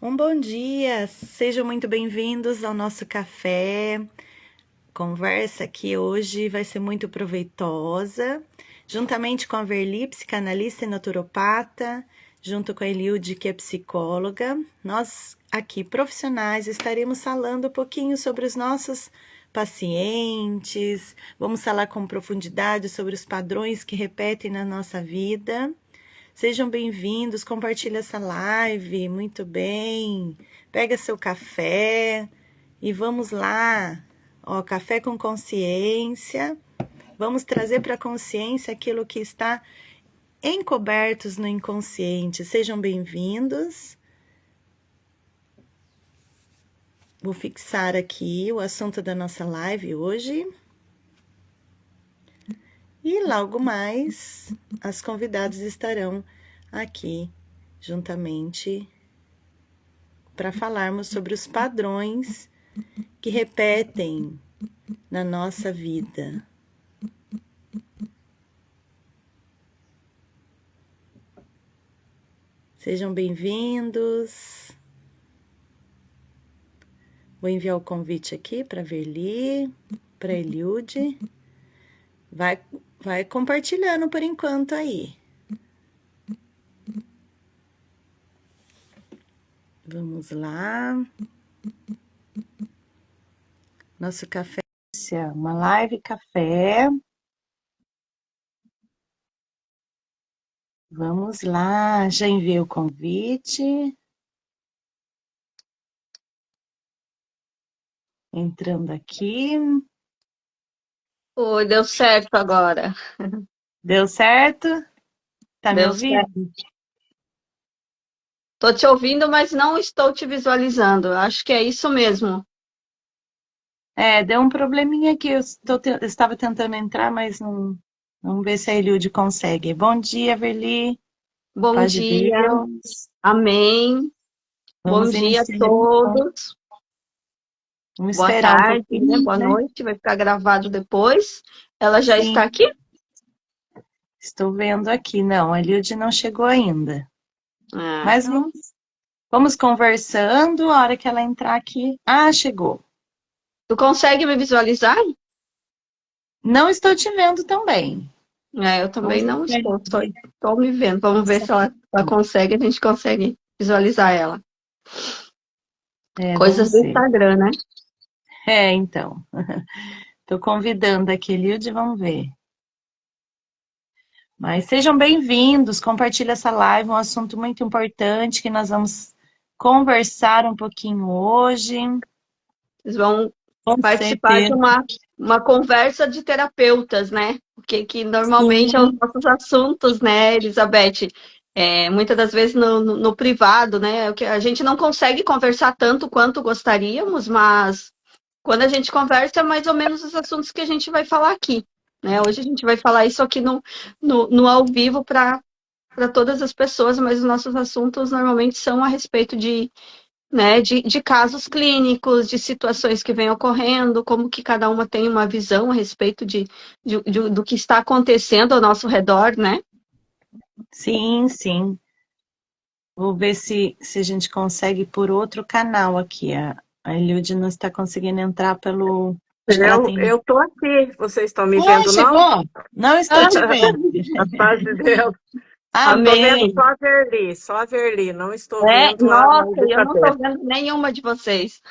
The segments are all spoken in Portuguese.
Um bom dia, sejam muito bem-vindos ao nosso café. Conversa que hoje vai ser muito proveitosa, juntamente com a Verli, psicanalista e naturopata, junto com a Eliude, que é psicóloga. Nós aqui, profissionais, estaremos falando um pouquinho sobre os nossos pacientes, vamos falar com profundidade sobre os padrões que repetem na nossa vida. Sejam bem-vindos, compartilha essa live, muito bem. Pega seu café e vamos lá. Ó, café com consciência. Vamos trazer para a consciência aquilo que está encobertos no inconsciente. Sejam bem-vindos. Vou fixar aqui o assunto da nossa live hoje. E logo mais, as convidadas estarão aqui juntamente para falarmos sobre os padrões que repetem na nossa vida. Sejam bem-vindos. Vou enviar o convite aqui para Verli, para Eliude. Vai compartilhando por enquanto aí. Vamos lá. Nosso café, uma live café. Vamos lá, já enviei o convite. Entrando aqui. Oi, deu certo agora. Deu certo? Tá me Deu ouvindo? certo. Tô te ouvindo, mas não estou te visualizando. Acho que é isso mesmo. Deu um probleminha aqui. Eu estava tentando entrar, mas não. Vamos ver se a Eliude consegue. Bom dia, Verli. Bom Paz de dia. Deus. Amém. Bom Vamos dia a iniciar então. todos. Vamos Boa esperar um tarde, né? pouquinho, Boa né? noite. Vai ficar gravado depois. Ela já está Sim, aqui? estou vendo aqui. Não, a Eliude não chegou ainda. Ah, Mas vamos conversando. A hora que ela entrar aqui. Ah, chegou. tu consegue me visualizar? Não estou te vendo também. Eu também Vamos não deixar estou. ele Estou me vendo. Vamos ver passar se ela aqui. consegue. A gente consegue visualizar ela. Coisas Vamos do ver. Instagram, né? Então. Estou convidando aqui, Eliude, vamos ver. Mas sejam bem-vindos, compartilhe essa live, um assunto muito importante que nós vamos conversar um pouquinho hoje. Vocês vão Com participar de certeza. uma conversa de terapeutas, né? Porque que normalmente é os Sim, nossos assuntos, né, Elizabeth? Muitas das vezes no privado, né? O que a gente não consegue conversar tanto quanto gostaríamos, mas quando a gente conversa, é mais ou menos os assuntos que a gente vai falar aqui. Né? Hoje a gente vai falar isso aqui no ao vivo para todas as pessoas, mas os nossos assuntos normalmente são a respeito de casos clínicos, de situações que vêm ocorrendo, como que cada uma tem uma visão a respeito do que está acontecendo ao nosso redor, né? sim, sim. Vou ver se a gente consegue por outro canal aqui. A Eliude não está conseguindo entrar pelo. Acho que ela Eu, tem. eu tô aqui. Vocês estão me Ah, vendo, não? chegou! Não estou te vendo. A paz de Deus. Eu tô vendo Amém. só a Verli. Não estou vendo a Nossa, eu não estou Elizabeth. vendo nenhuma de vocês.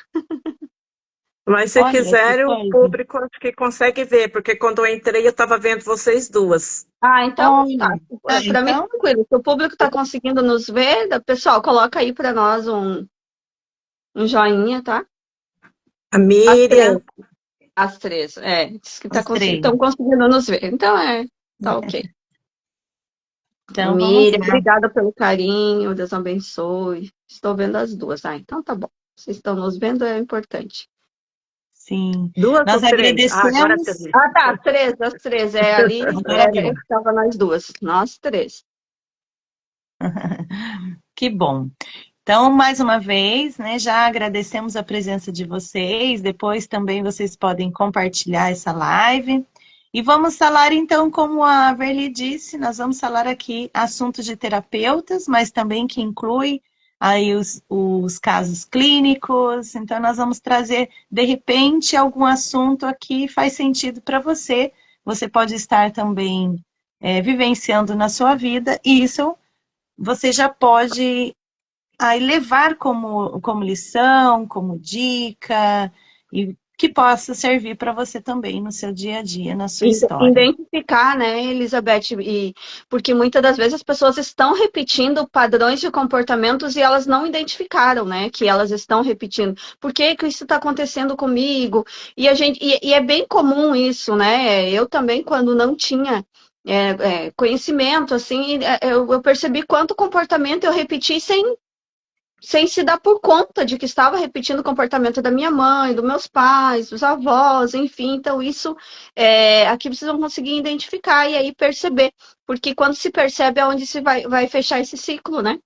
Mas se Olha que quiserem, o coisa. público acho que consegue ver, porque quando eu entrei eu estava vendo vocês duas. Ah, então tá. Olha. Ah, Para mim, então. tranquilo. Se o público está conseguindo nos ver, pessoal, coloca aí para nós um joinha, tá? A As três. Miriam. As três. Diz que Os três. estão conseguindo nos ver. Então, tá ok. Então vamos Miriam, lá. obrigada pelo carinho, Deus abençoe. Estou vendo as duas. Então tá bom. Vocês estão nos vendo, é importante. Sim. Duas Nós ou três? Ah, agora agradecemos. entendi. Ah, tá, as três. Ali Maravilha. estava nós duas. Nós três. Que bom. Então, mais uma vez, né, já agradecemos a presença de vocês. Depois também vocês podem compartilhar essa live. E vamos falar então, como a Verli disse, nós vamos falar aqui assuntos de terapeutas, mas também que inclui aí os casos clínicos. Então, nós vamos trazer, de repente, algum assunto aqui faz sentido para você. Você pode estar também vivenciando na sua vida, e isso você já pode aí levar como lição, como dica, e que possa servir para você também no seu dia a dia, na sua história. Identificar, né, Elizabeth, porque muitas das vezes as pessoas estão repetindo padrões de comportamentos e elas não identificaram, né, que elas estão repetindo. Por que que isso está acontecendo comigo? E é bem comum isso, né? Eu também, quando não tinha conhecimento, assim, eu percebi quanto comportamento eu repeti sem se dar por conta de que estava repetindo o comportamento da minha mãe, dos meus pais, dos avós, enfim. Então, isso aqui vocês vão conseguir identificar e aí perceber. Porque quando se percebe é onde se vai fechar esse ciclo, né?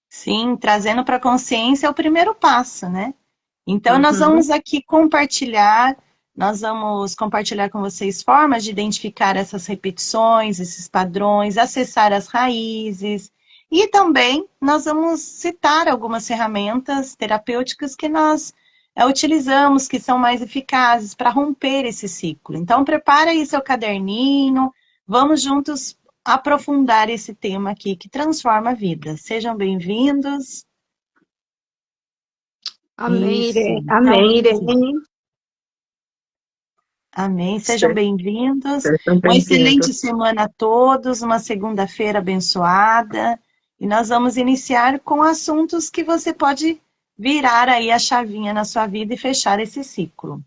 Sim, trazendo para a consciência é o primeiro passo, né? Então, Uhum. nós vamos compartilhar com vocês formas de identificar essas repetições, esses padrões, acessar as raízes. E também nós vamos citar algumas ferramentas terapêuticas que nós utilizamos, que são mais eficazes para romper esse ciclo. Então, prepara aí seu caderninho, vamos juntos aprofundar esse tema aqui que transforma a vida. Sejam bem-vindos. Amém, Isso. Irene. Então, Amém, Irene. amém. Sejam Sejam bem-vindos. Uma excelente bem-vindos. semana a todos, uma segunda-feira abençoada. E nós vamos iniciar com assuntos que você pode virar aí a chavinha na sua vida e fechar esse ciclo.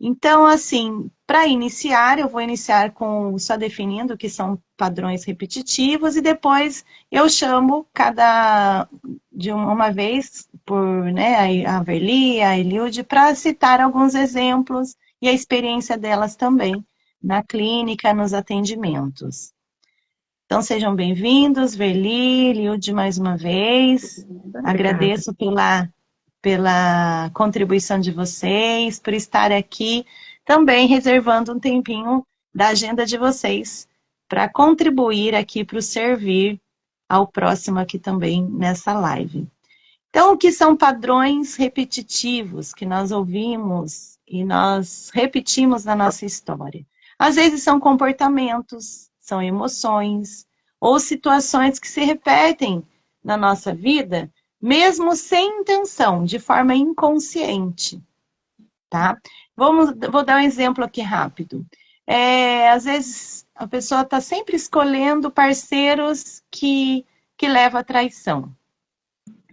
Então, assim, para iniciar, eu vou iniciar com só definindo o que são padrões repetitivos e depois eu chamo cada de uma vez por, né, a Verli, a Eliude, para citar alguns exemplos e a experiência delas também na clínica, nos atendimentos. Então, sejam bem-vindos, Verli, Eliude, mais uma vez. Obrigada. Agradeço pela contribuição de vocês, por estar aqui, também reservando um tempinho da agenda de vocês para contribuir aqui para o servir ao próximo aqui também nessa live. Então, o que são padrões repetitivos que nós ouvimos e nós repetimos na nossa história? Às vezes são comportamentos, são emoções ou situações que se repetem na nossa vida, mesmo sem intenção, de forma inconsciente, tá? Vou dar um exemplo aqui rápido. Às vezes a pessoa está sempre escolhendo parceiros que levam à traição.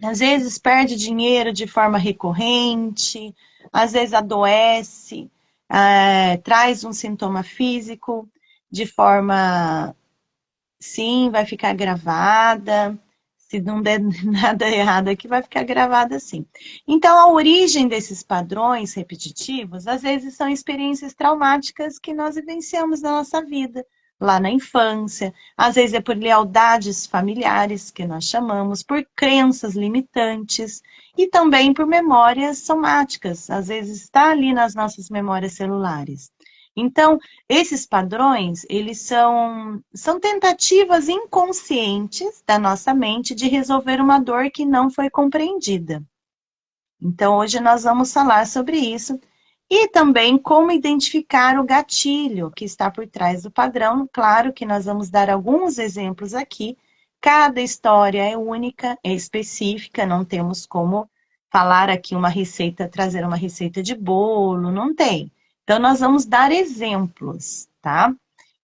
Às vezes perde dinheiro de forma recorrente, às vezes adoece, traz um sintoma físico de forma, sim, vai ficar gravada. Se não der nada errado aqui, vai ficar gravada assim. Então, a origem desses padrões repetitivos, às vezes, são experiências traumáticas que nós vivenciamos na nossa vida, lá na infância. Às vezes é por lealdades familiares, que nós chamamos, por crenças limitantes e também por memórias somáticas. Às vezes está ali nas nossas memórias celulares. Então, esses padrões, eles são tentativas inconscientes da nossa mente de resolver uma dor que não foi compreendida. Então, hoje nós vamos falar sobre isso e também como identificar o gatilho que está por trás do padrão. Claro que nós vamos dar alguns exemplos aqui. Cada história é única, é específica, não temos como falar aqui uma receita, trazer uma receita de bolo, não tem. Então, nós vamos dar exemplos, tá?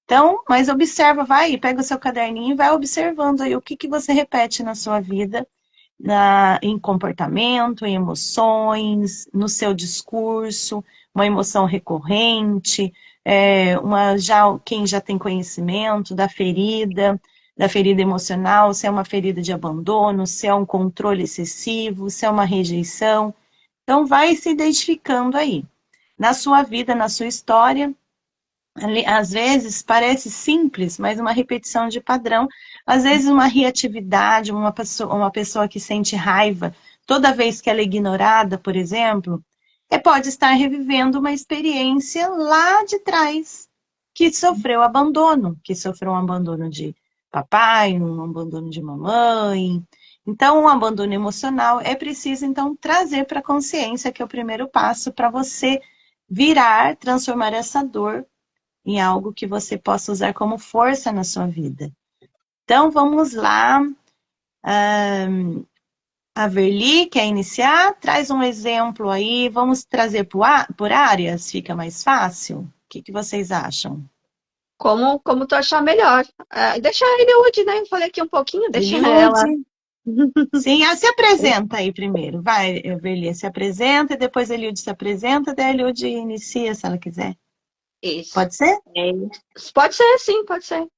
Então, mas observa, vai, pega o seu caderninho e vai observando aí o que você repete na sua vida, em comportamento, em emoções, no seu discurso, uma emoção recorrente, quem já tem conhecimento da ferida emocional, se é uma ferida de abandono, se é um controle excessivo, se é uma rejeição. Então, vai se identificando aí na sua vida, na sua história. Às vezes parece simples, mas uma repetição de padrão. Às vezes uma reatividade, uma pessoa que sente raiva toda vez que ela é ignorada, por exemplo, pode estar revivendo uma experiência lá de trás, que sofreu abandono, que sofreu um abandono de papai, um abandono de mamãe. Então, o abandono emocional é preciso, então, trazer para a consciência, que é o primeiro passo para você transformar essa dor em algo que você possa usar como força na sua vida. Então, vamos lá. A Verli quer iniciar? Traz um exemplo aí. Vamos trazer por áreas? Fica mais fácil? O que vocês acham? Como tu achar melhor. Deixa a Eliud, né? Eu falei aqui um pouquinho, deixa ela. Eliude? Sim, se apresenta aí primeiro. Vai, Verli, se apresenta, e depois a Eliude se apresenta, daí a Eliude inicia, se ela quiser. Isso. Pode ser? Pode ser, sim, pode ser.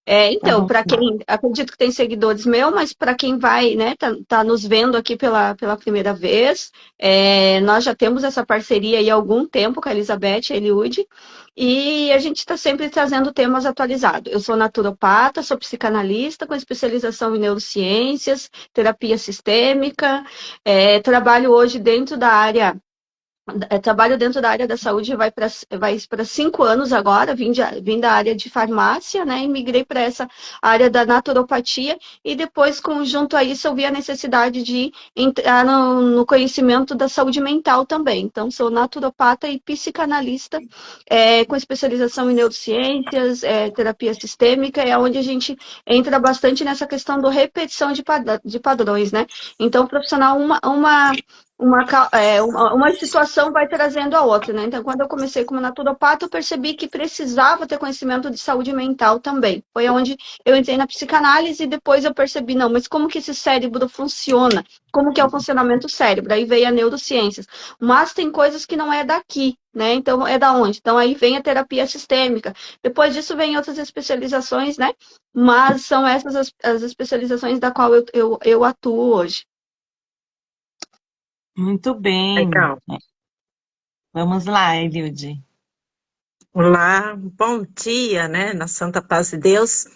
Então Então, vamos para lá. quem, acredito que tem seguidores meus, mas para quem vai, né, tá nos vendo aqui pela primeira vez, nós já temos essa parceria aí há algum tempo com a Elizabeth e a Eliud, e a gente está sempre trazendo temas atualizados. Eu sou naturopata, sou psicanalista com especialização em neurociências, terapia sistêmica, trabalho hoje dentro da área. Trabalho dentro da área da saúde vai para 5 anos agora, vim da área de farmácia, né? E migrei para essa área da naturopatia e depois, junto a isso, eu vi a necessidade de entrar no conhecimento da saúde mental também. Então, sou naturopata e psicanalista, com especialização em neurociências, terapia sistêmica, é onde a gente entra bastante nessa questão do repetição de padrões, né? Então, o profissional, uma situação vai trazendo a outra, né? Então, quando eu comecei como naturopata, eu percebi que precisava ter conhecimento de saúde mental também. Foi onde eu entrei na psicanálise e depois eu percebi, não, mas como que esse cérebro funciona? Como que é o funcionamento do cérebro? Aí veio a neurociências. Mas tem coisas que não é daqui, né? Então, é da onde? Então, aí vem a terapia sistêmica. Depois disso, vem outras especializações, né? Mas são essas as especializações da qual eu atuo hoje. Muito bem. Legal. Vamos lá, Eliude. Olá, bom dia, né? Na Santa Paz de Deus.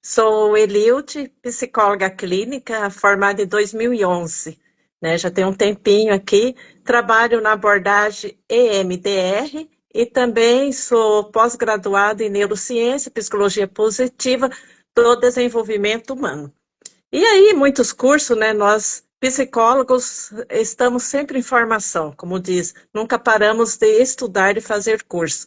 Sou Eliud, psicóloga clínica, formada em 2011, né? Já tem um tempinho aqui. Trabalho na abordagem EMDR e também sou pós-graduada em neurociência, psicologia positiva do desenvolvimento humano. E aí, muitos cursos, né? Nós, psicólogos, estamos sempre em formação, como diz, nunca paramos de estudar e fazer curso.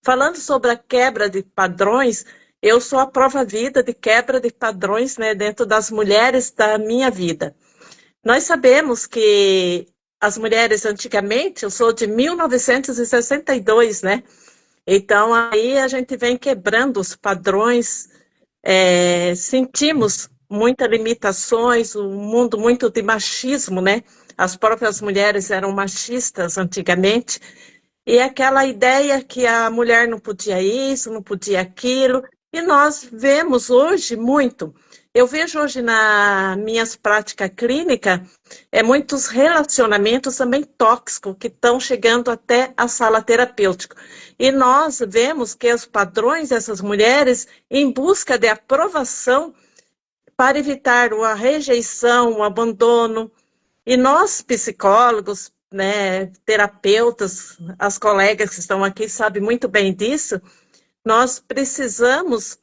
Falando sobre a quebra de padrões, eu sou a prova viva de quebra de padrões, né, dentro das mulheres da minha vida. Nós sabemos que as mulheres antigamente, eu sou de 1962, né? Então aí a gente vem quebrando os padrões, sentimos muitas limitações, um mundo muito de machismo, né? As próprias mulheres eram machistas antigamente. E aquela ideia que a mulher não podia isso, não podia aquilo, e nós vemos hoje muito. Eu vejo hoje na minhas práticas clínicas, muitos relacionamentos também tóxicos que estão chegando até a sala terapêutica. E nós vemos que os padrões dessas mulheres, em busca de aprovação, para evitar a rejeição, o abandono, e nós, psicólogos, né, terapeutas, as colegas que estão aqui sabem muito bem disso, nós precisamos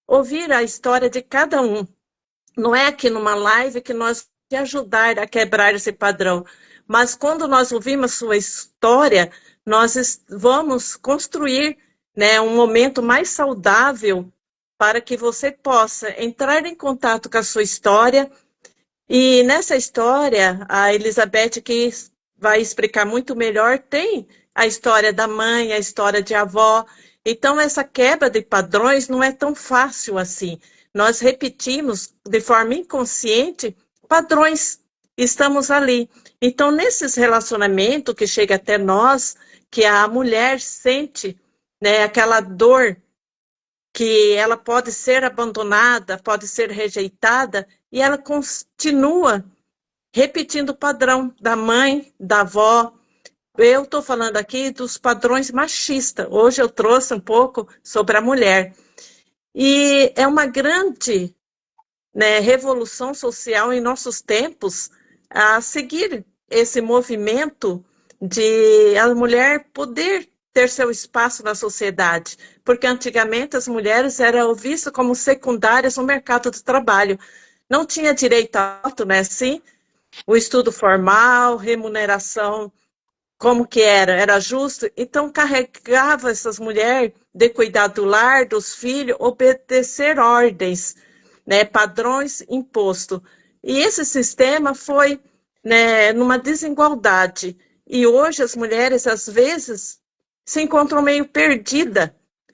ouvir a história de cada um. Não é aqui numa live que nós vamos te ajudar a quebrar esse padrão, mas quando nós ouvimos sua história, nós vamos construir, né, um momento mais saudável para que você possa entrar em contato com a sua história. E nessa história, a Elizabeth, que vai explicar muito melhor, tem a história da mãe, a história de avó. Então, essa quebra de padrões não é tão fácil assim. Nós repetimos de forma inconsciente padrões, estamos ali. Então, nesses relacionamentos que chega até nós, que a mulher sente, né, aquela dor que ela pode ser abandonada, pode ser rejeitada, e ela continua repetindo o padrão da mãe, da avó. Eu estou falando aqui dos padrões machistas. Hoje eu trouxe um pouco sobre a mulher. E é uma grande, né, revolução social em nossos tempos a seguir esse movimento de a mulher poder ter seu espaço na sociedade, porque antigamente as mulheres eram vistas como secundárias no mercado de trabalho. não tinha direito a voto, né? Sim, o estudo formal, remuneração, como que era? Era justo? Então carregava essas mulheres de cuidar do lar, dos filhos, obedecer ordens, né, padrões impostos. E esse sistema foi, né, numa desigualdade. E hoje as mulheres, às vezes, se encontram meio perdidas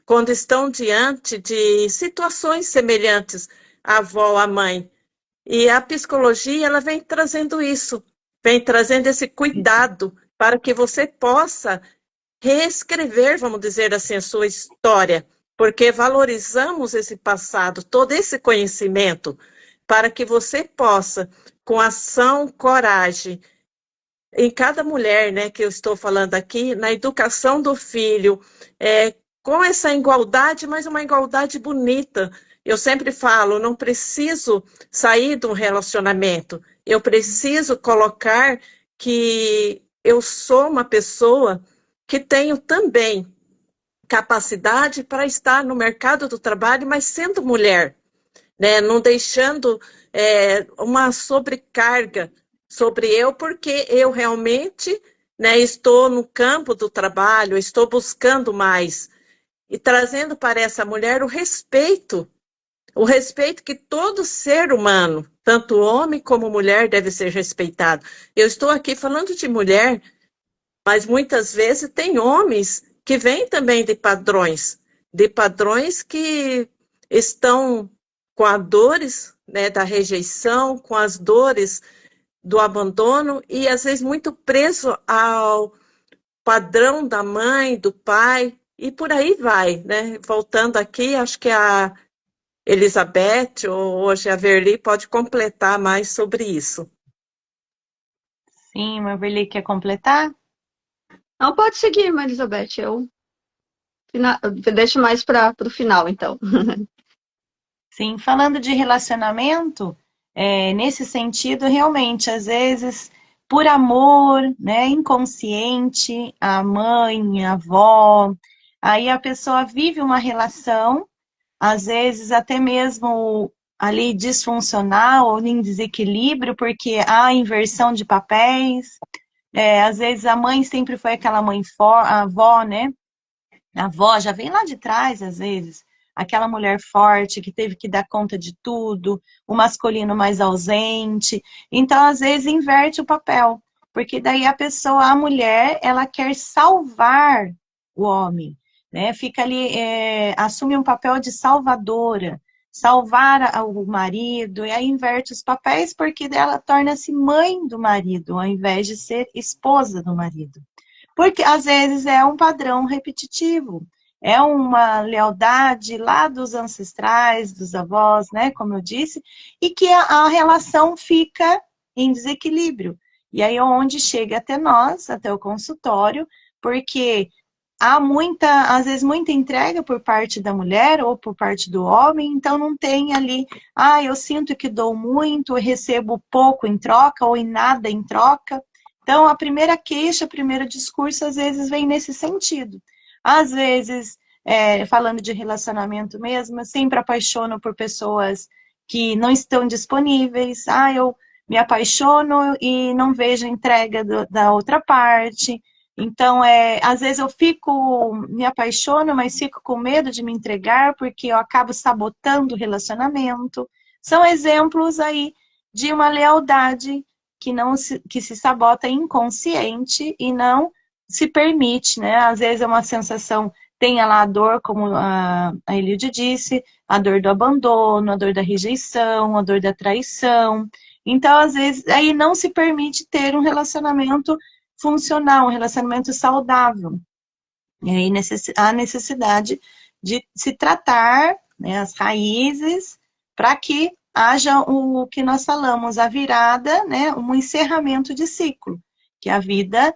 quando estão diante de situações semelhantes à avó, à mãe. E a psicologia, ela vem trazendo isso, vem trazendo esse cuidado para que você possa reescrever, vamos dizer assim, a sua história, porque valorizamos esse passado, todo esse conhecimento, para que você possa, com ação, coragem, em cada mulher, né, que eu estou falando aqui, na educação do filho, com essa igualdade, mas uma igualdade bonita. Eu sempre falo, não preciso sair de um relacionamento, eu preciso colocar que eu sou uma pessoa que tenho também capacidade para estar no mercado do trabalho, mas sendo mulher, né? Não deixando uma sobrecarga sobre eu, porque eu realmente, né, estou no campo do trabalho, estou buscando mais e trazendo para essa mulher o respeito que todo ser humano, tanto homem como mulher, deve ser respeitado. Eu estou aqui falando de mulher, mas muitas vezes tem homens que vêm também de padrões que estão com as dores, né, da rejeição, com as dores do abandono e às vezes muito preso ao padrão da mãe, do pai e por aí vai, né? Voltando aqui, acho que a Elizabeth ou hoje a Verli pode completar mais sobre isso. Sim, Marverly quer completar? Não pode seguir, Elizabeth. Eu deixo mais para o final, então. Sim, falando de relacionamento, nesse sentido, realmente, às vezes, por amor, né, inconsciente, a mãe, a avó, aí a pessoa vive uma relação, às vezes até mesmo ali disfuncional ou em desequilíbrio, porque há inversão de papéis, às vezes a mãe sempre foi aquela mãe forte, a avó, né? A avó já vem lá de trás, às vezes, aquela mulher forte que teve que dar conta de tudo, o masculino mais ausente. Então, às vezes, inverte o papel, porque daí a pessoa, a mulher, ela quer salvar o homem, né? Fica ali, assume um papel de salvadora, salvar o marido, e aí inverte os papéis, porque ela torna-se mãe do marido, ao invés de ser esposa do marido. Porque às vezes é um padrão repetitivo, é uma lealdade lá dos ancestrais, dos avós, né, como eu disse, e que a relação fica em desequilíbrio. E aí é onde chega até nós, até o consultório, porque há muita, às vezes, muita entrega por parte da mulher ou por parte do homem, então não tem ali, eu sinto que dou muito, eu recebo pouco em troca ou em nada em troca. Então, a primeira queixa, o primeiro discurso, às vezes, vem nesse sentido. Às vezes, falando de relacionamento mesmo, eu sempre apaixono por pessoas que não estão disponíveis. Eu me apaixono e não vejo a entrega da outra parte. Então, às vezes eu me apaixono, mas fico com medo de me entregar porque eu acabo sabotando o relacionamento. São exemplos aí de uma lealdade que se sabota inconsciente e não se permite, né? Às vezes é uma sensação, tem lá a dor, como a Elide disse, a dor do abandono, a dor da rejeição, a dor da traição. Então, às vezes, aí não se permite ter um relacionamento funcional, um relacionamento saudável. E aí há necessidade de se tratar, né, as raízes para que haja o que nós falamos, a virada, né, um encerramento de ciclo, que a vida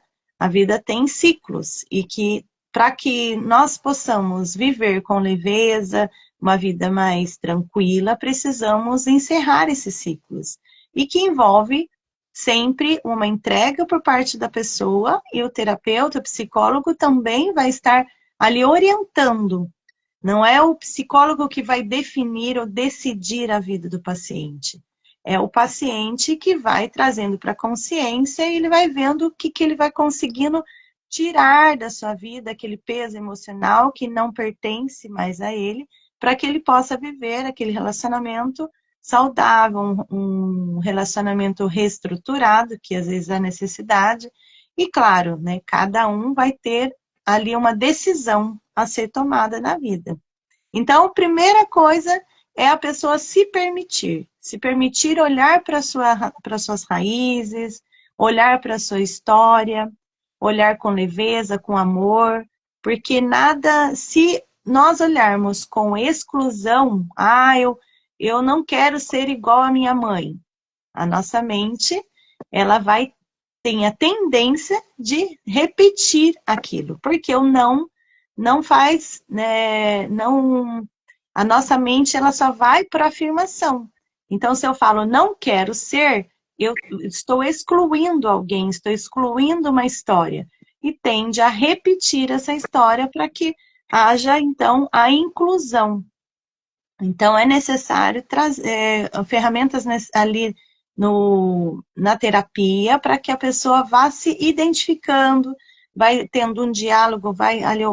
tem ciclos e que para que nós possamos viver com leveza, uma vida mais tranquila, precisamos encerrar esses ciclos e que envolve sempre uma entrega por parte da pessoa e o terapeuta, o psicólogo também vai estar ali orientando. Não é o psicólogo que vai definir ou decidir a vida do paciente. é o paciente que vai trazendo para a consciência e ele vai vendo o que ele vai conseguindo tirar da sua vida aquele peso emocional que não pertence mais a ele, para que ele possa viver aquele relacionamento saudável, um relacionamento reestruturado, que às vezes é necessidade. E claro, né, cada um vai ter ali uma decisão a ser tomada na vida. Então, a primeira coisa é a pessoa se permitir olhar para suas raízes, olhar para a sua história, olhar com leveza, com amor, porque nada, se nós olharmos com exclusão, eu não quero ser igual à minha mãe, a nossa mente, ela tem a tendência de repetir aquilo, porque o não faz, né, não, a nossa mente ela só vai para afirmação. Então, se eu falo não quero ser, eu estou excluindo alguém, estou excluindo uma história. E tende a repetir essa história para que haja, então, a inclusão. Então, é necessário trazer ferramentas ali na terapia para que a pessoa vá se identificando, vai tendo um diálogo, vai ali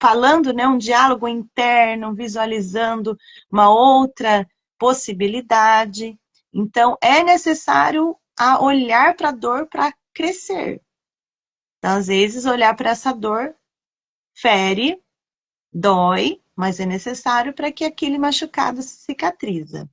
falando, né, um diálogo interno, visualizando uma outra possibilidade. Então, é necessário olhar para a dor para crescer. Então, às vezes, olhar para essa dor fere, dói, mas é necessário para que aquele machucado se cicatriza.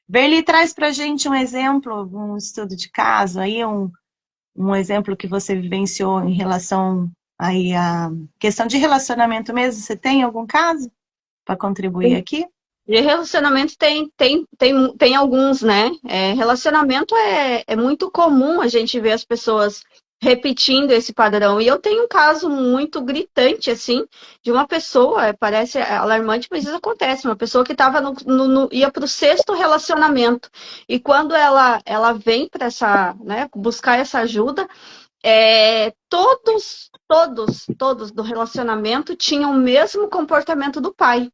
Verli, traz para a gente um exemplo, um estudo de caso, aí um exemplo que você vivenciou em relação aí à questão de relacionamento mesmo. Você tem algum caso para contribuir aqui? De relacionamento tem alguns, né? Relacionamento é muito comum a gente ver as pessoas repetindo esse padrão. E eu tenho um caso muito gritante, assim, de uma pessoa, parece alarmante, mas isso acontece, uma pessoa que estava ia para o sexto relacionamento. E quando ela vem para né, buscar essa ajuda, todos do relacionamento tinham o mesmo comportamento do pai.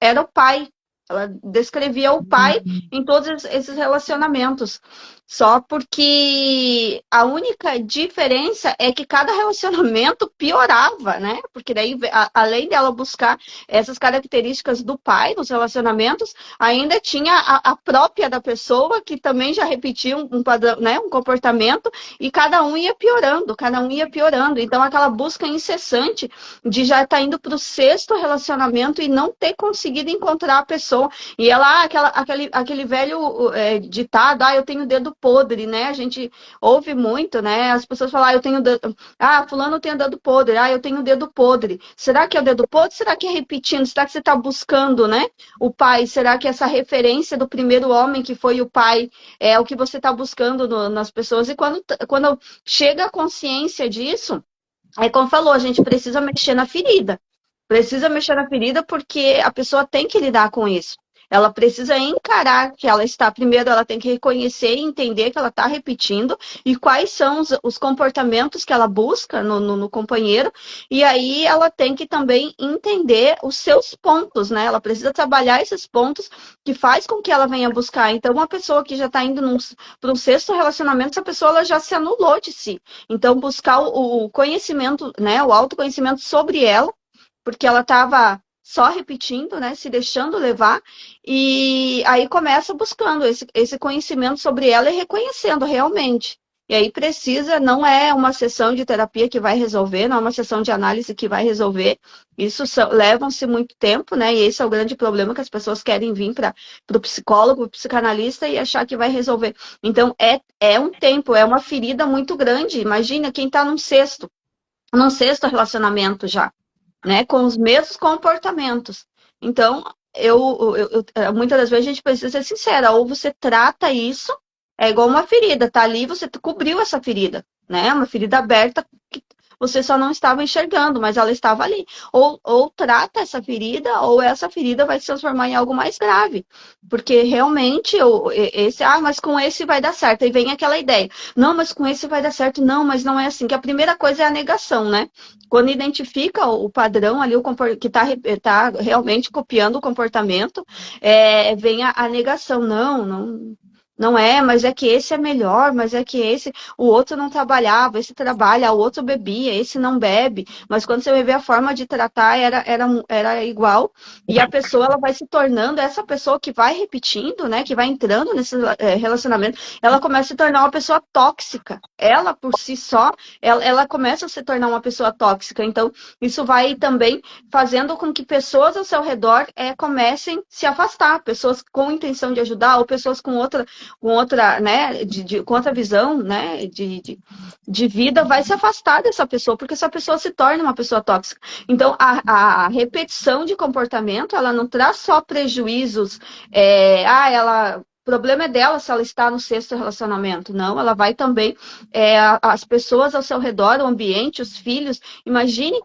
Era o pai. Ela descrevia o pai em todos esses relacionamentos. Só porque a única diferença é que cada relacionamento piorava, né? Porque daí, além dela buscar essas características do pai nos relacionamentos, ainda tinha a própria da pessoa, que também já repetia um padrão, né? Um comportamento, e cada um ia piorando, cada um ia piorando. Então, aquela busca incessante de já estar indo para o sexto relacionamento e não ter conseguido encontrar a pessoa. E ela, aquele velho ditado, eu tenho dedo podre, né? A gente ouve muito, né? As pessoas falam, eu tenho dedo... fulano tem dedo podre, eu tenho dedo podre. Será que é o dedo podre? Será que é repetindo? Será que você está buscando, né? O pai? Será que essa referência do primeiro homem que foi o pai é o que você está buscando nas pessoas? E quando chega a consciência disso, como falou, a gente precisa mexer na ferida. Precisa mexer na ferida porque a pessoa tem que lidar com isso. Ela precisa encarar que ela está... Primeiro, ela tem que reconhecer e entender que ela está repetindo e quais são os comportamentos que ela busca no companheiro. E aí, ela tem que também entender os seus pontos, né? Ela precisa trabalhar esses pontos que faz com que ela venha buscar. Então, uma pessoa que já está indo para um sexto relacionamento, essa pessoa ela já se anulou de si. Então, buscar o conhecimento, né? O autoconhecimento sobre ela, porque ela estava só repetindo, né, se deixando levar, e aí começa buscando esse conhecimento sobre ela e reconhecendo realmente. E aí precisa, não é uma sessão de terapia que vai resolver, não é uma sessão de análise que vai resolver. Isso levam-se muito tempo, né? E esse é o grande problema, que as pessoas querem vir para o psicólogo, o psicanalista e achar que vai resolver. Então, é um tempo, é uma ferida muito grande. Imagina quem está num sexto relacionamento já, né, com os mesmos comportamentos. Então, muitas das vezes a gente precisa ser sincera, ou você trata isso, é igual uma ferida, tá ali, você cobriu essa ferida, né, uma ferida aberta que você só não estava enxergando, mas ela estava ali. Ou trata essa ferida, ou essa ferida vai se transformar em algo mais grave. Porque realmente, mas com esse vai dar certo. Aí vem aquela ideia, não, mas com esse vai dar certo. Não, mas não é assim. Que a primeira coisa é a negação, né? Quando identifica o padrão ali, que está realmente copiando o comportamento, vem a negação. Não, Não é, mas é que esse é melhor, mas é que esse, o outro não trabalhava, esse trabalha, o outro bebia, esse não bebe. Mas quando você vai ver a forma de tratar era igual. E a pessoa ela vai se tornando essa pessoa que vai repetindo, né? Que vai entrando nesse relacionamento, ela começa a se tornar uma pessoa tóxica. Ela por si só, ela começa a se tornar uma pessoa tóxica. Então, isso vai também fazendo com que pessoas ao seu redor comecem a se afastar, pessoas com intenção de ajudar ou pessoas com outra, né, com outra visão, né, de vida, vai se afastar dessa pessoa, porque essa pessoa se torna uma pessoa tóxica. Então, a repetição de comportamento, ela não traz só prejuízos, ela... O problema é dela se ela está no sexto relacionamento. Não, ela vai também, as pessoas ao seu redor, o ambiente, os filhos. Imagine.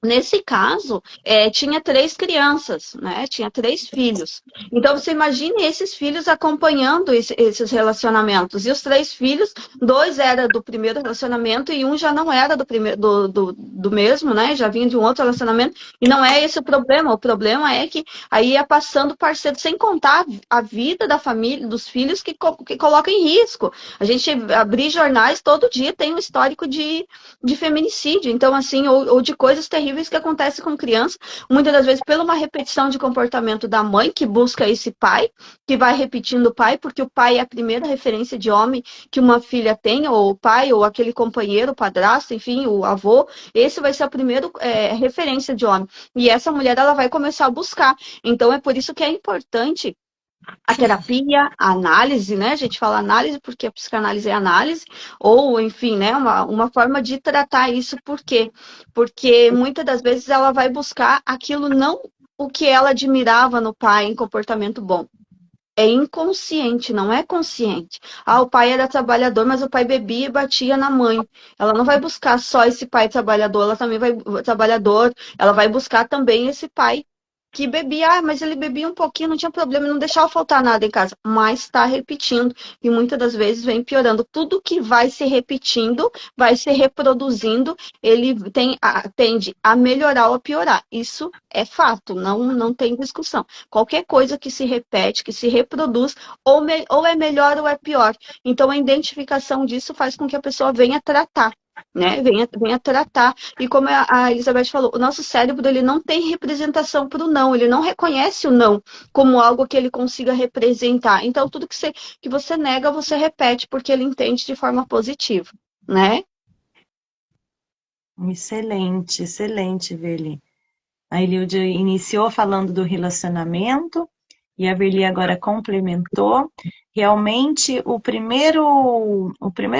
Nesse caso, tinha 3 crianças, né? Tinha 3 filhos. Então, você imagine esses filhos acompanhando esses relacionamentos. E os 3 filhos, 2 eram do primeiro relacionamento e um já não era do mesmo, né? Já vinha de um outro relacionamento. E não é esse o problema. O problema é que aí ia passando parceiro, sem contar a vida da família, dos filhos que coloca em risco. A gente abrir jornais todo dia tem um histórico de feminicídio. Então, assim, ou de coisas terríveis que acontece com criança, muitas das vezes pela uma repetição de comportamento da mãe que busca esse pai, que vai repetindo o pai, porque o pai é a primeira referência de homem que uma filha tem, ou o pai, ou aquele companheiro, o padrasto, enfim, o avô, esse vai ser a primeira referência de homem. E essa mulher, ela vai começar a buscar. Então, é por isso que é importante a terapia, a análise, né? A gente fala análise porque a psicanálise é análise, ou, enfim, né? Uma forma de tratar isso. Por quê? Porque muitas das vezes ela vai buscar aquilo, não o que ela admirava no pai em comportamento bom. É inconsciente, não é consciente. Ah, o pai era trabalhador, mas o pai bebia e batia na mãe. Ela não vai buscar só esse pai trabalhador, ela também vai trabalhador, ela vai buscar também esse pai que bebia, mas ele bebia um pouquinho, não tinha problema, não deixava faltar nada em casa, mas está repetindo e muitas das vezes vem piorando. Tudo que vai se repetindo, vai se reproduzindo, ele tende a melhorar ou a piorar. Isso é fato, não tem discussão. Qualquer coisa que se repete, que se reproduz, ou é melhor ou é pior. Então, a identificação disso faz com que a pessoa venha tratar. Né? Venha tratar. E como a Elizabeth falou, o nosso cérebro ele não tem representação para o não, ele não reconhece o não como algo que ele consiga representar. Então, tudo que você nega, você repete, porque ele entende de forma positiva, né? Excelente, excelente, Verli. A Eliud iniciou falando do relacionamento e a Verli agora complementou. Realmente, o primeiro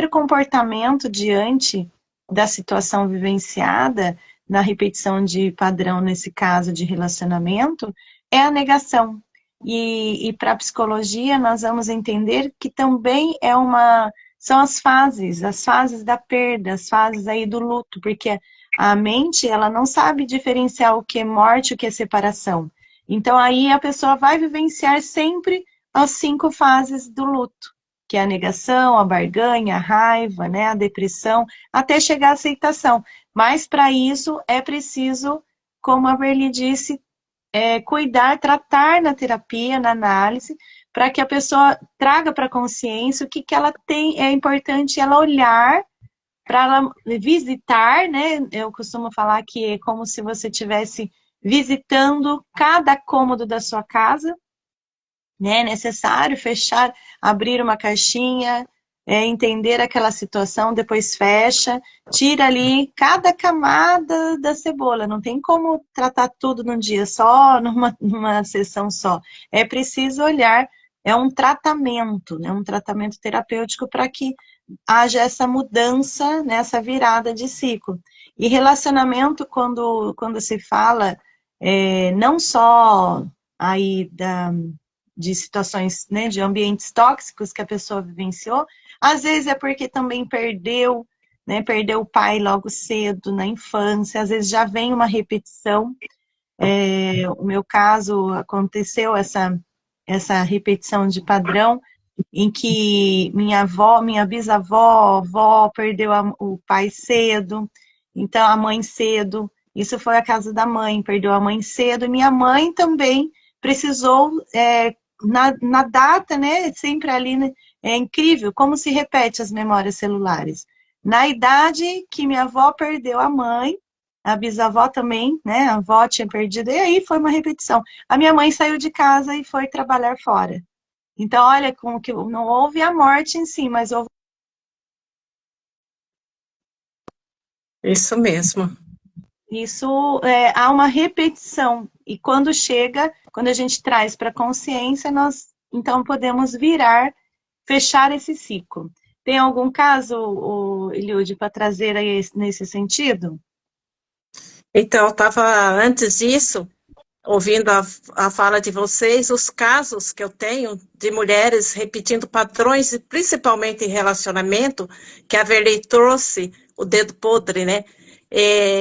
comportamento diante da situação vivenciada, na repetição de padrão, nesse caso de relacionamento, é a negação. E para a psicologia, nós vamos entender que também são as fases da perda, as fases aí do luto, porque a mente, ela não sabe diferenciar o que é morte e o que é separação. Então, aí a pessoa vai vivenciar sempre as 5 fases do luto, que é a negação, a barganha, a raiva, né, a depressão, até chegar à aceitação. Mas, para isso, é preciso, como a Verli disse, cuidar, tratar na terapia, na análise, para que a pessoa traga para a consciência o que ela tem. É importante ela olhar, para ela visitar, né? Eu costumo falar que é como se você estivesse visitando cada cômodo da sua casa, né? É necessário fechar, abrir uma caixinha, entender aquela situação, depois fecha, tira ali cada camada da cebola. Não tem como tratar tudo num dia só, numa sessão só. É preciso olhar, é um tratamento, né? Um tratamento terapêutico para que haja essa mudança, né, essa virada de ciclo. E relacionamento, quando se fala não só aí de situações, né, de ambientes tóxicos que a pessoa vivenciou, às vezes é porque também perdeu, né, perdeu o pai logo cedo, na infância, às vezes já vem uma repetição. O meu caso, aconteceu essa repetição de padrão, em que minha bisavó, avó, perdeu o pai cedo, então a mãe cedo. Isso foi a casa da mãe, perdeu a mãe cedo. E minha mãe também precisou, na data, né, sempre ali, né, É incrível como se repete as memórias celulares. Na idade que minha avó perdeu a mãe, a bisavó também, né? A avó tinha perdido, e aí foi uma repetição. A minha mãe saiu de casa e foi trabalhar fora. Então, olha, como que não houve a morte em si, mas houve Isso mesmo. isso, há uma repetição. E quando chega, quando a gente traz para a consciência, nós então podemos virar, fechar esse ciclo. Tem algum caso, Eliude, para trazer aí nesse sentido? Então, eu estava, antes disso, ouvindo a fala de vocês, os casos que eu tenho de mulheres repetindo padrões, e principalmente em relacionamento, que a Verley trouxe o dedo podre, né?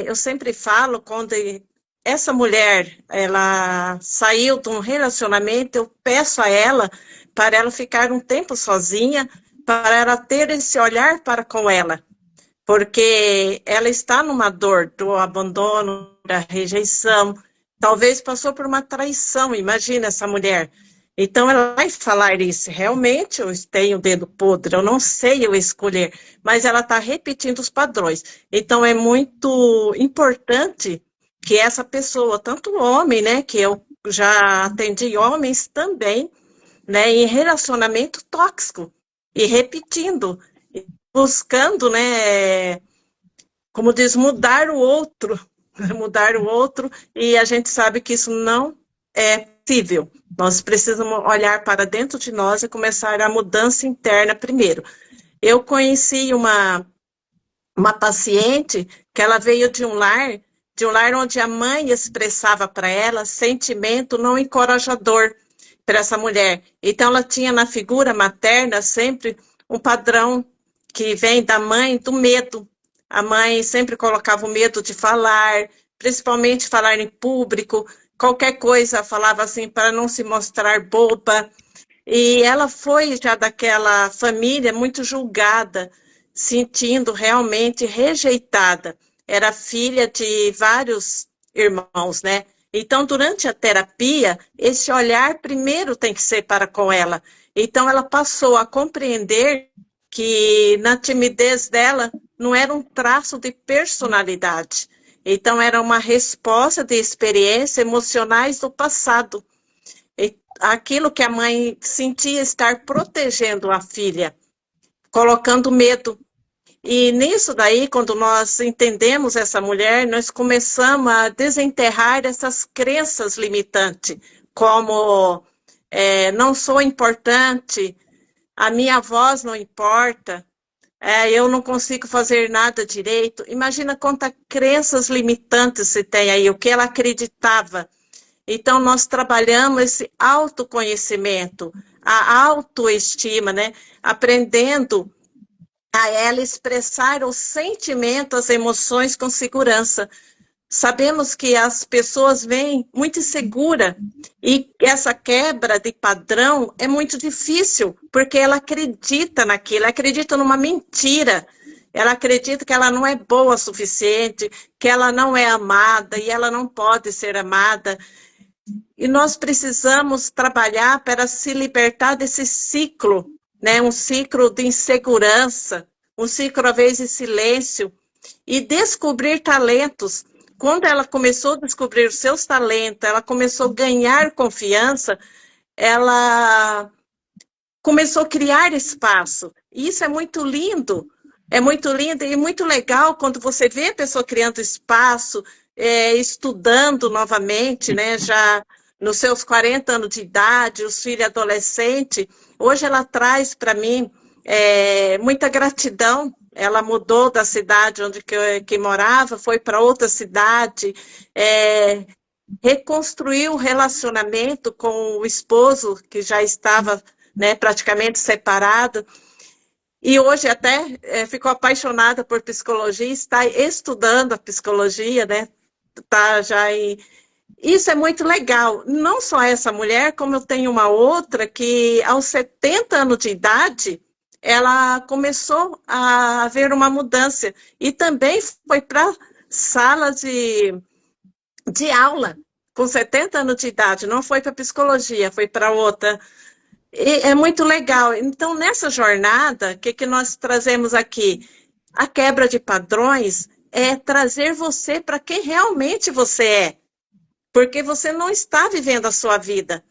Eu sempre falo, quando essa mulher, ela saiu de um relacionamento, eu peço a ela para ela ficar um tempo sozinha, para ela ter esse olhar para com ela, porque ela está numa dor do abandono, da rejeição, talvez passou por uma traição, imagina essa mulher. Então ela vai falar isso, realmente eu tenho o dedo podre, eu não sei eu escolher, mas ela está repetindo os padrões. Então é muito importante que essa pessoa, tanto o homem, né, que eu já atendi homens também, né, em relacionamento tóxico, e repetindo, buscando, né, como diz, mudar o outro, mudar o outro, e a gente sabe que isso não é possível. Nós precisamos olhar para dentro de nós e começar a mudança interna primeiro. Eu conheci uma paciente que ela veio de um lar onde a mãe expressava para ela sentimento não encorajador para essa mulher. Então ela tinha na figura materna sempre um padrão que vem da mãe do medo. A mãe sempre colocava o medo de falar, principalmente falar em público, qualquer coisa falava assim para não se mostrar boba. E ela foi já daquela família muito julgada, sentindo realmente rejeitada. Era filha de vários irmãos, né? Então, durante a terapia, esse olhar primeiro tem que ser para com ela. Então, ela passou a compreender que na timidez dela não era um traço de personalidade. Então, era uma resposta de experiências emocionais do passado. Aquilo que a mãe sentia estar protegendo a filha, colocando medo. E nisso daí, quando nós entendemos essa mulher, nós começamos a desenterrar essas crenças limitantes, como não sou importante, a minha voz não importa, eu não consigo fazer nada direito. Imagina quantas crenças limitantes se tem aí, o que ela acreditava. Então, nós trabalhamos esse autoconhecimento, a autoestima, né? Aprendendo a ela expressar o sentimento, as emoções com segurança. Sabemos que as pessoas vêm muito insegura e essa quebra de padrão é muito difícil, porque ela acredita naquilo, acredita numa mentira. Ela acredita que ela não é boa o suficiente, que ela não é amada e ela não pode ser amada. E nós precisamos trabalhar para se libertar desse ciclo, né? Um ciclo de insegurança, um ciclo, às vezes, de silêncio, e descobrir talentos. Quando ela começou a descobrir os seus talentos, ela começou a ganhar confiança, ela começou a criar espaço. E isso é muito lindo e muito legal quando você vê a pessoa criando espaço, estudando novamente, né, já nos seus 40 anos de idade, os filhos adolescentes. Hoje ela traz para mim muita gratidão. Ela mudou da cidade onde que morava, foi para outra cidade, reconstruiu o relacionamento com o esposo, que já estava, né, praticamente separado, e hoje até ficou apaixonada por psicologia, está estudando a psicologia, né? Tá já em... Isso é muito legal. Não só essa mulher, como eu tenho uma outra que aos 70 anos de idade, ela começou a ver uma mudança e também foi para sala de aula com 70 anos de idade, não foi para psicologia, foi para outra. E é muito legal. Então, nessa jornada, o que, que nós trazemos aqui? A quebra de padrões é trazer você para quem realmente você é, porque você não está vivendo a sua vida.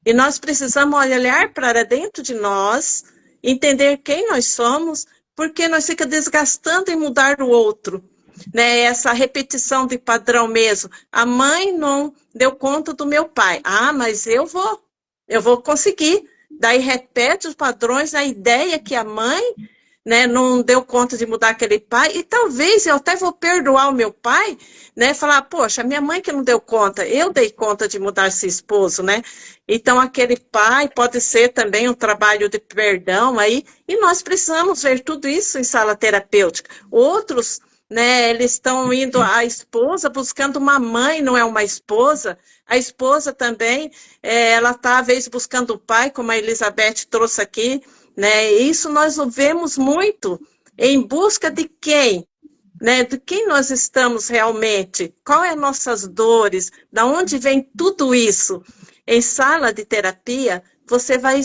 E nós precisamos olhar para dentro de nós, entender quem nós somos, porque nós fica desgastando em mudar o outro. Né? Essa repetição de padrão mesmo. A mãe não deu conta do meu pai. Ah, mas eu vou conseguir. Daí repete os padrões, a ideia que a mãe, né, não deu conta de mudar aquele pai, e talvez eu até vou perdoar o meu pai, né, falar, poxa, minha mãe que não deu conta, eu dei conta de mudar esse esposo, né, então aquele pai pode ser também um trabalho de perdão aí, e nós precisamos ver tudo isso em sala terapêutica. Outros, né, eles estão indo, a esposa buscando uma mãe, não é uma esposa, a esposa também, ela está, às vezes, buscando o pai, como a Elizabeth trouxe aqui, né? Isso nós vemos muito em busca de quem, né? De quem nós estamos realmente, qual é as nossas dores, da onde vem tudo isso. Em sala de terapia, você vai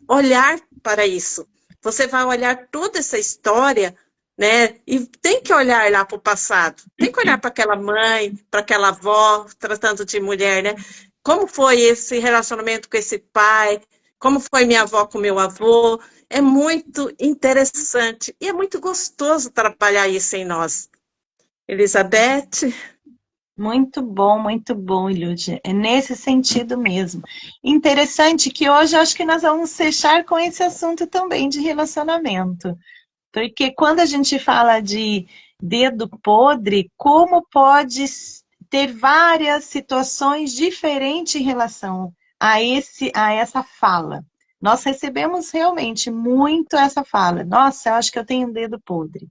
olhar para isso, você vai olhar toda essa história, né? E tem que olhar lá para o passado, tem que olhar para aquela mãe, para aquela avó, tratando de mulher, né? Como foi esse relacionamento com esse pai? Como foi minha avó com meu avô? É muito interessante e é muito gostoso trabalhar isso em nós. Elizabeth, Muito bom, Ilúdia. É nesse sentido mesmo. Interessante que hoje eu acho que nós vamos fechar com esse assunto também de relacionamento. Porque quando a gente fala de dedo podre, como pode ter várias situações diferentes em relação a essa fala? Nós recebemos realmente muito essa fala. Nossa, eu acho que eu tenho um dedo podre.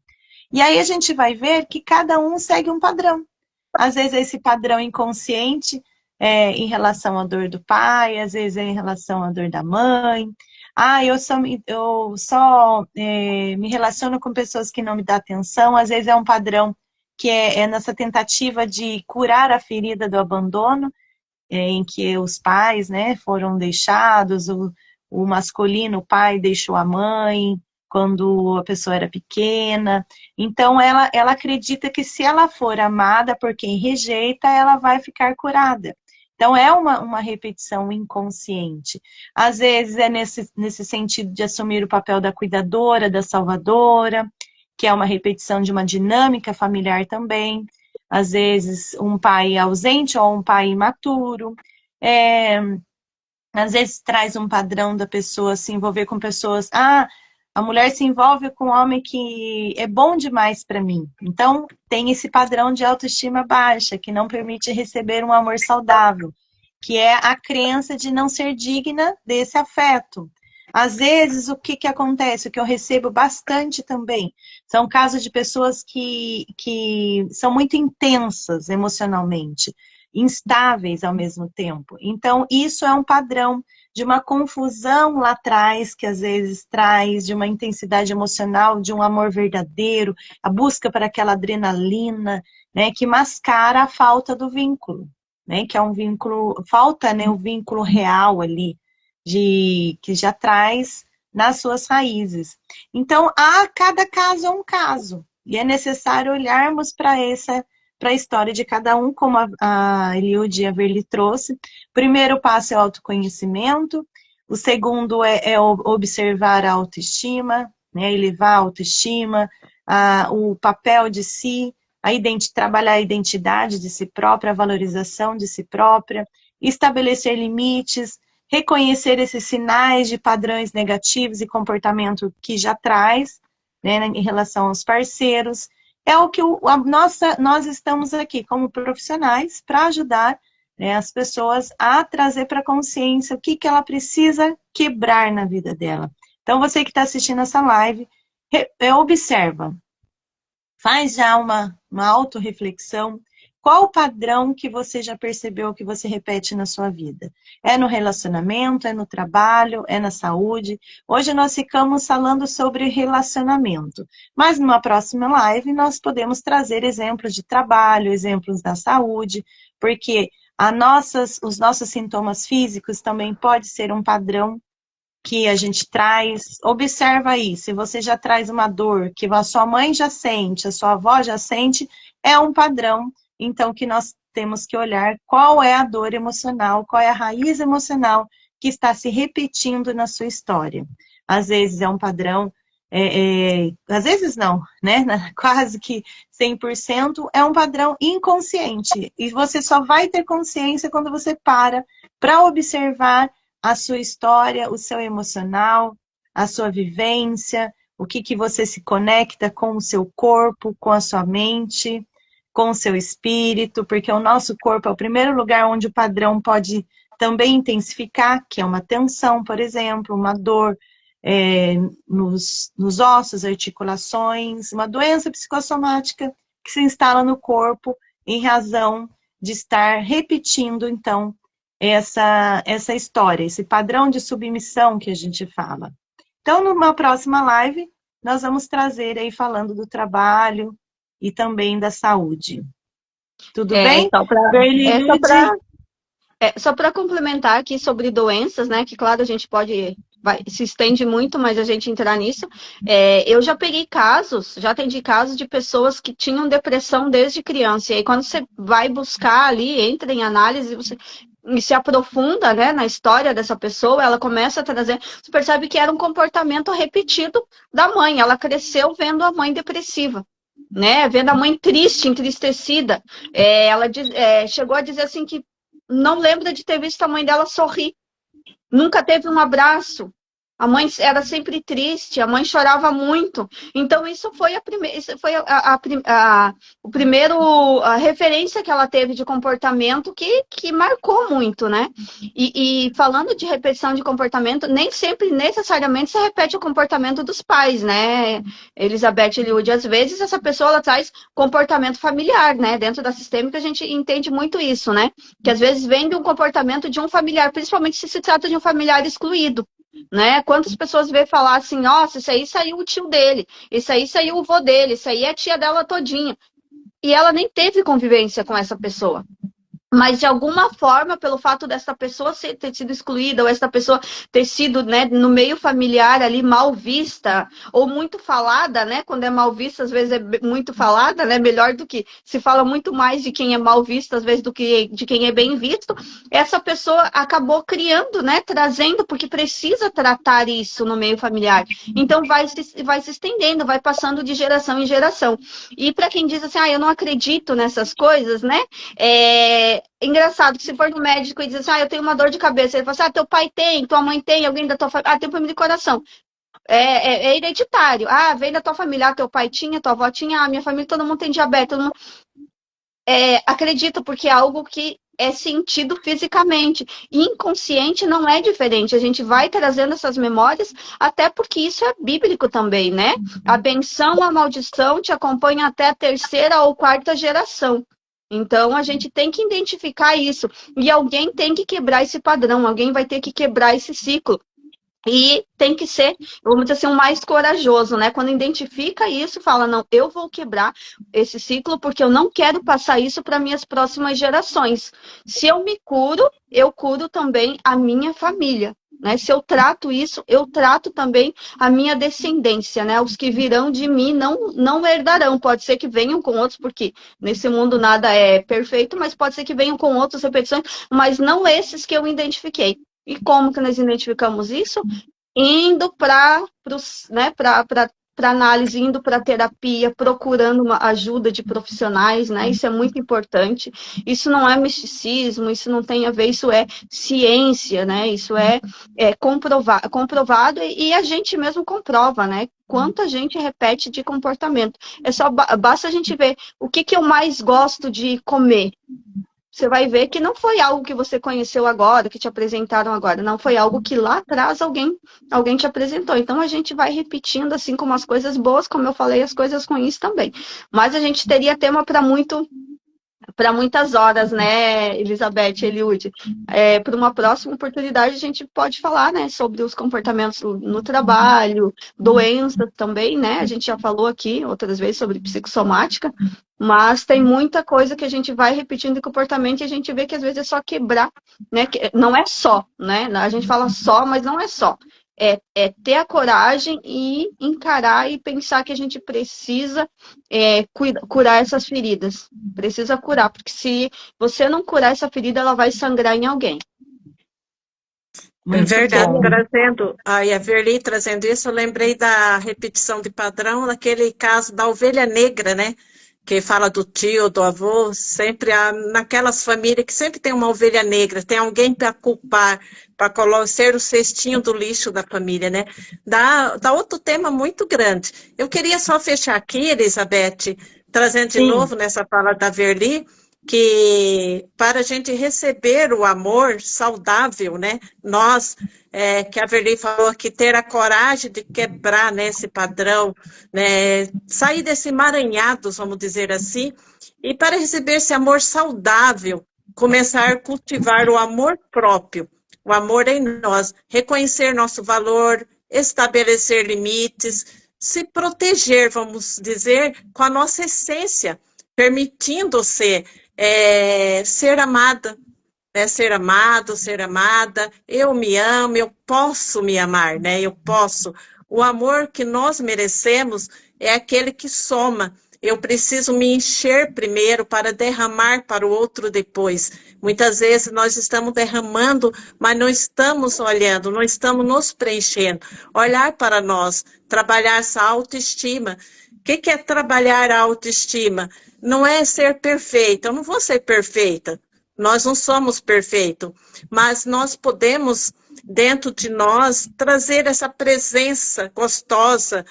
E aí a gente vai ver que cada um segue um padrão. Às vezes esse padrão inconsciente é em relação à dor do pai, às vezes é em relação à dor da mãe. Ah, eu só me relaciono com pessoas que não me dão atenção. Às vezes é um padrão que é nessa tentativa de curar a ferida do abandono, em que os pais, né, foram deixados, o masculino, o pai deixou a mãe quando a pessoa era pequena. Então, ela acredita que se ela for amada por quem rejeita, ela vai ficar curada. Então, é uma repetição inconsciente. Às vezes, é nesse sentido de assumir o papel da cuidadora, da salvadora, que é uma repetição de uma dinâmica familiar também. Às vezes, um pai ausente ou um pai imaturo. É, às vezes, traz um padrão da pessoa se envolver com pessoas. Ah, a mulher se envolve com um homem que é bom demais para mim. Então, tem esse padrão de autoestima baixa, que não permite receber um amor saudável, que é a crença de não ser digna desse afeto. Às vezes, o que acontece, o que eu recebo bastante também, são casos de pessoas que são muito intensas emocionalmente, instáveis ao mesmo tempo. Então, isso é um padrão de uma confusão lá atrás, que às vezes traz de uma intensidade emocional, de um amor verdadeiro, a busca para aquela adrenalina, né, que mascara a falta do vínculo, né, que é um vínculo, falta, né, o vínculo real ali, que já traz nas suas raízes. Então, cada caso é um caso, e é necessário olharmos para a história de cada um, como a Eliud e a Verli trouxe. O primeiro passo é o autoconhecimento, o segundo é observar a autoestima, né, elevar a autoestima, o papel de si, trabalhar a identidade de si própria, a valorização de si própria, estabelecer limites, reconhecer esses sinais de padrões negativos e comportamento que já traz, né, em relação aos parceiros. É o que nós estamos aqui como profissionais para ajudar, né, as pessoas a trazer para a consciência o que ela precisa quebrar na vida dela. Então, você que está assistindo essa live, observa, faz já uma autorreflexão. Qual o padrão que você já percebeu que você repete na sua vida? É no relacionamento, é no trabalho, é na saúde? Hoje nós ficamos falando sobre relacionamento, mas numa próxima live nós podemos trazer exemplos de trabalho, exemplos da saúde, porque os nossos sintomas físicos também pode ser um padrão que a gente traz, observa aí, se você já traz uma dor que a sua mãe já sente, a sua avó já sente, é um padrão, então que nós temos que olhar qual é a dor emocional, qual é a raiz emocional que está se repetindo na sua história. Às vezes é um padrão, às vezes não, né? Quase que 100% é um padrão inconsciente. E você só vai ter consciência quando você para observar a sua história, o seu emocional, a sua vivência, o que você se conecta com o seu corpo, com a sua mente, com o seu espírito, porque o nosso corpo é o primeiro lugar onde o padrão pode também intensificar, que é uma tensão, por exemplo, uma dor nos ossos, articulações, uma doença psicossomática que se instala no corpo em razão de estar repetindo, então, essa história, esse padrão de submissão que a gente fala. Então, numa próxima live, nós vamos trazer aí falando do trabalho e também da saúde. Tudo bem? Só para complementar aqui sobre doenças, né? Que claro, a gente se estende muito, mas a gente entrar nisso. Eu já atendi casos de pessoas que tinham depressão desde criança. E aí, quando você vai buscar ali, entra em análise, e se aprofunda, né, na história dessa pessoa, ela começa a trazer, você percebe que era um comportamento repetido da mãe. Ela cresceu vendo a mãe depressiva, né, vendo a mãe triste, entristecida. Ela chegou a dizer assim que não lembra de ter visto a mãe dela sorrir, nunca teve um abraço. A mãe era sempre triste, a mãe chorava muito. Então, isso foi a referência que ela teve de comportamento que marcou muito, né? E falando de repetição de comportamento, nem sempre necessariamente se repete o comportamento dos pais, né? Elizabeth Eliud, às vezes essa pessoa ela traz comportamento familiar, né? Dentro da sistêmica a gente entende muito isso, né? Que às vezes vem de um comportamento de um familiar, principalmente se trata de um familiar excluído. Né? Quantas pessoas vê falar assim, nossa, isso aí saiu o tio dele, isso aí saiu o vô dele, isso aí é a tia dela todinha. E ela nem teve convivência com essa pessoa. Mas, de alguma forma, pelo fato dessa pessoa ter sido excluída, ou essa pessoa ter sido, né, no meio familiar ali mal vista, ou muito falada, né? Quando é mal vista, às vezes é muito falada, né? Melhor do que se fala muito mais de quem é mal visto, às vezes, do que de quem é bem visto. Essa pessoa acabou criando, né? Trazendo, porque precisa tratar isso no meio familiar. Então, vai se estendendo, vai passando de geração em geração. E para quem diz assim, eu não acredito nessas coisas, né? Engraçado que se for no médico e diz assim, eu tenho uma dor de cabeça, ele fala assim, teu pai tem, tua mãe tem, alguém da tua família, tem um problema de coração. É hereditário. Vem da tua família, teu pai tinha, tua avó tinha, minha família, todo mundo tem diabetes, todo mundo... acredito, porque é algo que é sentido fisicamente. E inconsciente não é diferente. A gente vai trazendo essas memórias, até porque isso é bíblico também, né? A benção, a maldição te acompanha até a terceira ou quarta geração. Então, a gente tem que identificar isso. E alguém tem que quebrar esse padrão, alguém vai ter que quebrar esse ciclo. E tem que ser, vamos dizer assim, o mais corajoso, né? Quando identifica isso, fala, não, eu vou quebrar esse ciclo porque eu não quero passar isso para minhas próximas gerações. Se eu me curo, eu curo também a minha família. Né? Se eu trato isso, eu trato também a minha descendência, né? Os que virão de mim não herdarão. Pode ser que venham com outros, porque nesse mundo nada é perfeito, mas pode ser que venham com outras repetições, mas não esses que eu identifiquei. E como que nós identificamos isso? Indo para análise, indo para terapia, procurando uma ajuda de profissionais, né? Isso é muito importante. Isso não é misticismo, isso não tem a ver, isso é ciência, né? Isso é comprovado e a gente mesmo comprova, né? Quanto a gente repete de comportamento. Basta a gente ver o que eu mais gosto de comer. Você vai ver que não foi algo que você conheceu agora, que te apresentaram agora. Não, foi algo que lá atrás alguém te apresentou. Então, a gente vai repetindo, assim como as coisas boas, como eu falei, as coisas ruins também. Mas a gente teria tema para muitas horas, né, Elizabeth Eliud? Para uma próxima oportunidade, a gente pode falar, né, sobre os comportamentos no trabalho, doenças também, né? A gente já falou aqui outras vezes sobre psicossomática, mas tem muita coisa que a gente vai repetindo de comportamento e a gente vê que às vezes é só quebrar, né? Não é só, né? A gente fala só, mas não é só. é ter a coragem e encarar e pensar que a gente precisa curar essas feridas. Precisa curar, porque se você não curar essa ferida, ela vai sangrar em alguém. É Muito verdade, bom. trazendo, a Verli trazendo isso, eu lembrei da repetição de padrão, naquele caso da ovelha negra, né? Que fala do tio, do avô, sempre naquelas famílias que sempre tem uma ovelha negra, tem alguém para culpar, para ser o cestinho do lixo da família, né? Dá outro tema muito grande. Eu queria só fechar aqui, Elizabeth, trazendo de Sim, novo nessa fala da Verli, que para a gente receber o amor saudável, né? Nós, que a Verli falou que ter a coragem de quebrar, né, esse padrão, né, sair desse emaranhado, vamos dizer assim, e para receber esse amor saudável, começar a cultivar o amor próprio, o amor em nós, reconhecer nosso valor, estabelecer limites, se proteger, vamos dizer, com a nossa essência, permitindo-se ser amada, né? Ser amado, ser amada, eu me amo, eu posso me amar, né? Eu posso. O amor que nós merecemos é aquele que soma. Eu preciso me encher primeiro para derramar para o outro depois. Muitas vezes nós estamos derramando, mas não estamos olhando, não estamos nos preenchendo. Olhar para nós, trabalhar essa autoestima. O que é trabalhar a autoestima? Não é ser perfeita, eu não vou ser perfeita. Nós não somos perfeitos, mas nós podemos, dentro de nós, trazer essa presença gostosa,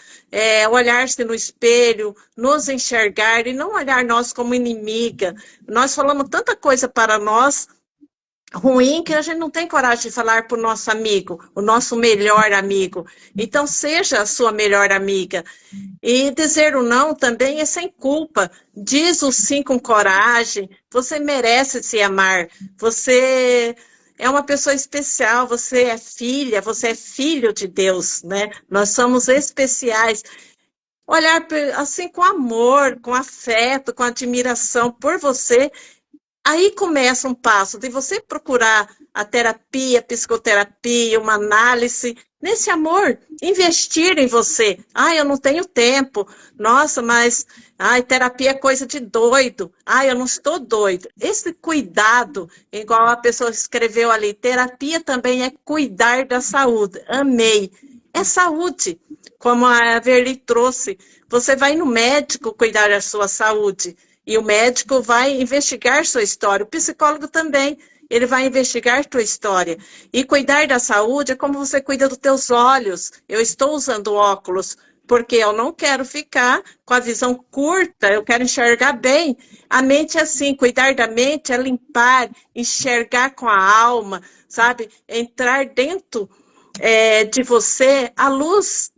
olhar-se no espelho, nos enxergar e não olhar nós como inimiga. Nós falamos tanta coisa para nós ruim que a gente não tem coragem de falar para o nosso amigo, o nosso melhor amigo. Então, seja a sua melhor amiga. E dizer o não também é sem culpa. Diz o sim com coragem. Você merece se amar. Você é uma pessoa especial. Você é filha, você é filho de Deus, né? Nós somos especiais. Olhar assim com amor, com afeto, com admiração por você. Aí começa um passo de você procurar a terapia, a psicoterapia, uma análise, nesse amor, investir em você. Eu não tenho tempo. Nossa, mas terapia é coisa de doido. Eu não estou doido. Esse cuidado, igual a pessoa escreveu ali, terapia também é cuidar da saúde. Amei. É saúde, como a Verli trouxe. Você vai no médico cuidar da sua saúde. E o médico vai investigar sua história, o psicólogo também, ele vai investigar tua história. E cuidar da saúde é como você cuida dos teus olhos. Eu estou usando óculos porque eu não quero ficar com a visão curta, eu quero enxergar bem. A mente é assim, cuidar da mente é limpar, enxergar com a alma, sabe? Entrar dentro de você a luz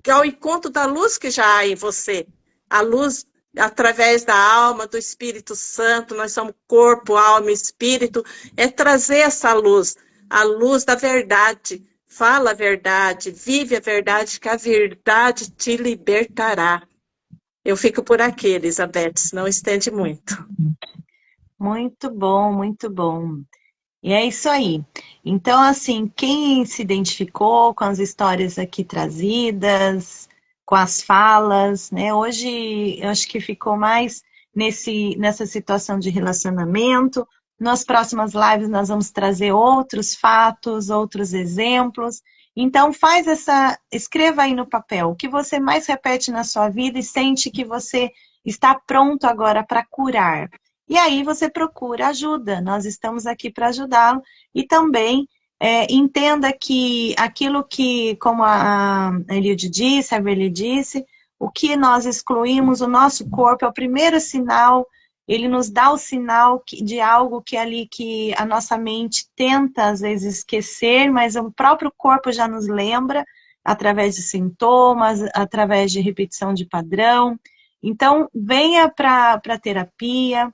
que é o encontro da luz que já há em você, a luz através da alma, do Espírito Santo, nós somos corpo, alma e espírito, é trazer essa luz, a luz da verdade. Fala a verdade, vive a verdade, que a verdade te libertará. Eu fico por aqui, Elizabeth, não estende muito. muito bom, muito bom. E é isso aí. Então, assim, quem se identificou com as histórias aqui trazidas, com as falas, né? Hoje eu acho que ficou mais nessa situação de relacionamento. Nas próximas lives nós vamos trazer outros fatos, outros exemplos. Então escreva aí no papel o que você mais repete na sua vida e sente que você está pronto agora para curar. E aí você procura ajuda, nós estamos aqui para ajudá-lo. E também entenda que aquilo que, como a Eliud disse, a Verli disse, o que nós excluímos, o nosso corpo é o primeiro sinal, ele nos dá o sinal de algo que ali que a nossa mente tenta às vezes esquecer, mas o próprio corpo já nos lembra, através de sintomas, através de repetição de padrão. Então, venha para a terapia,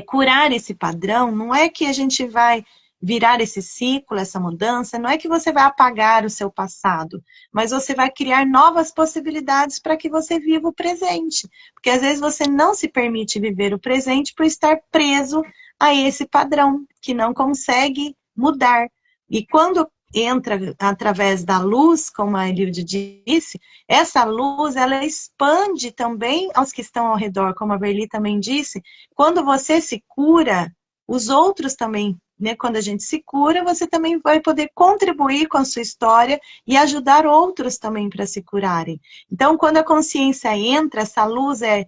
curar esse padrão. Não é que a gente vai virar esse ciclo, essa mudança, não é que você vai apagar o seu passado, mas você vai criar novas possibilidades para que você viva o presente. Porque às vezes você não se permite viver o presente por estar preso a esse padrão, que não consegue mudar. E quando entra através da luz, como a Eliud disse, essa luz, ela expande também aos que estão ao redor, como a Verli também disse. Quando você se cura, os outros também, né? Quando a gente se cura, você também vai poder contribuir com a sua história e ajudar outros também para se curarem. Então, quando a consciência entra, essa luz é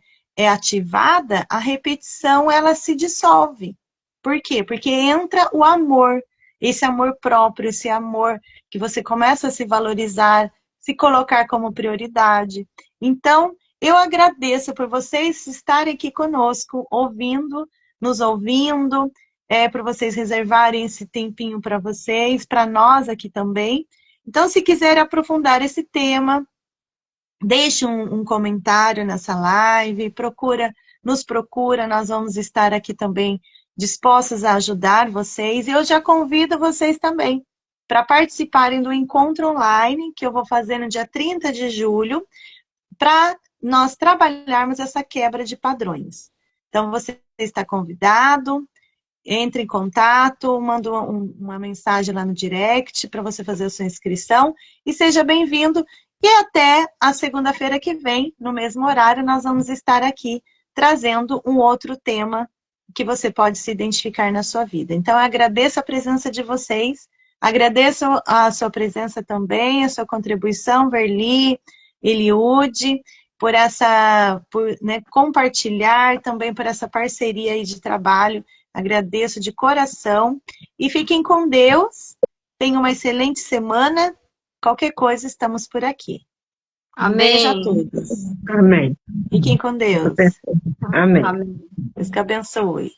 ativada, a repetição, ela se dissolve. Por quê? Porque entra o amor, esse amor próprio, esse amor que você começa a se valorizar, se colocar como prioridade. Então, eu agradeço por vocês estarem aqui conosco, nos ouvindo, por vocês reservarem esse tempinho para vocês, para nós aqui também. Então, se quiser aprofundar esse tema, deixe um comentário nessa live, nos procura, nós vamos estar aqui também dispostos a ajudar vocês. E eu já convido vocês também para participarem do encontro online que eu vou fazer no dia 30 de julho, para nós trabalharmos essa quebra de padrões. Então, você está convidado, entre em contato, manda uma mensagem lá no direct para você fazer a sua inscrição e seja bem-vindo. E até a segunda-feira que vem, no mesmo horário, nós vamos estar aqui trazendo um outro tema que você pode se identificar na sua vida. Então, eu agradeço a presença de vocês, agradeço a sua presença também, a sua contribuição, Verli, Eliud, por né, compartilhar, também por essa parceria aí de trabalho. Agradeço de coração e fiquem com Deus. Tenham uma excelente semana. Qualquer coisa, estamos por aqui. Um beijo a todos. Amém. Fiquem com Deus. Amém. Amém. Deus que abençoe.